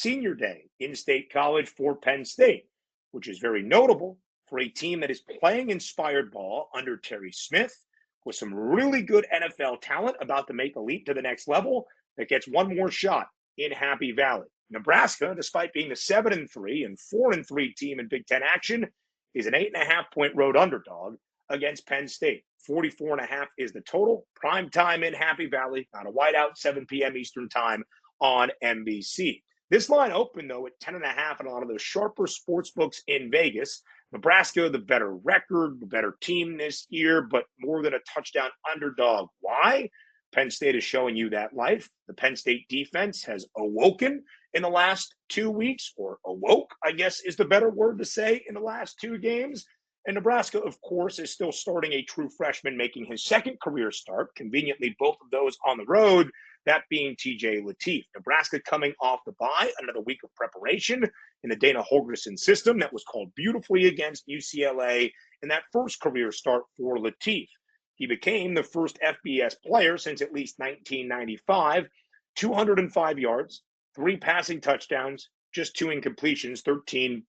senior day in State College for Penn State, which is very notable for a team that is playing inspired ball under Terry Smith with some really good NFL talent about to make a leap to the next level that gets one more shot in Happy Valley. Nebraska, despite being the 7-3 and 4-3 team in Big Ten action, is an 8.5-point road underdog against Penn State. 44.5 is the total. Prime time in Happy Valley, not a whiteout, 7 p.m. Eastern time on NBC. This line opened, though, at 10.5 in a lot of those sharper sports books in Vegas. Nebraska, the better record, the better team this year, but more than a touchdown underdog. Why? Penn State is showing you that life. The Penn State defense has awoken in the last 2 weeks, or awoke, I guess is the better word to say, in the last 2 games. And Nebraska, of course, is still starting a true freshman making his second career start, conveniently both of those on the road, that being TJ Lateef. Nebraska coming off the bye, another week of preparation in the Dana Holgorsen system that was called beautifully against UCLA in that first career start for Lateef. He became the first FBS player since at least 1995, 205 yards, 3 passing touchdowns, just 2 incompletions, 13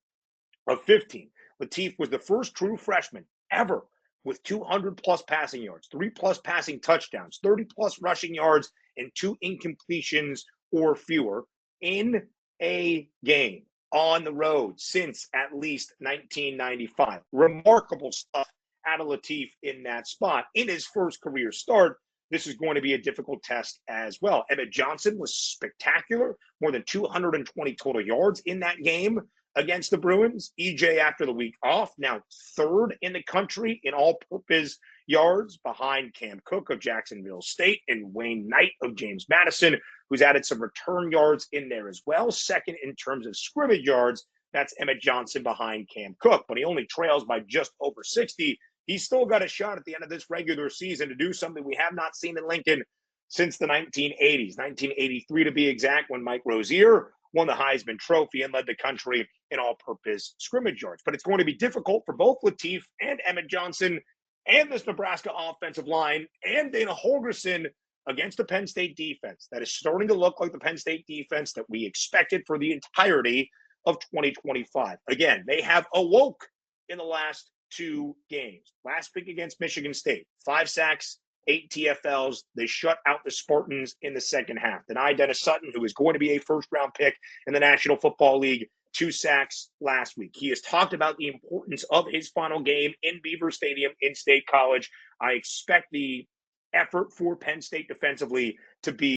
of 15. Lateef was the first true freshman ever with 200-plus passing yards, 3-plus passing touchdowns, 30-plus rushing yards, and 2 incompletions or fewer in a game on the road since at least 1995. Remarkable stuff out of Lateef in that spot. In his first career start, this is going to be a difficult test as well. Emmett Johnson was spectacular, more than 220 total yards in that game against the Bruins. EJ, after the week off, now 3rd in the country in all-purpose yards behind Cam Cook of Jacksonville State and Wayne Knight of James Madison, who's added some return yards in there as well. 2nd in terms of scrimmage yards, that's Emmett Johnson behind Cam Cook. But he only trails by just over 60. He's still got a shot at the end of this regular season to do something we have not seen in Lincoln since the 1980s, 1983 to be exact, when Mike Rozier won the Heisman Trophy and led the country in all-purpose scrimmage yards. But it's going to be difficult for both Lateef and Emmett Johnson and this Nebraska offensive line and Dana Holgorsen against the Penn State defense that is starting to look like the Penn State defense that we expected for the entirety of 2025. Again, they have awoke in the last 2 games. Last week against Michigan State, 5 sacks, 8 TFLs. They shut out the Spartans in the second half. Denied Dennis Sutton, who is going to be a first-round pick in the National Football League, 2 sacks last week. He has talked about the importance of his final game in Beaver Stadium in State College. I expect the effort for Penn State defensively to be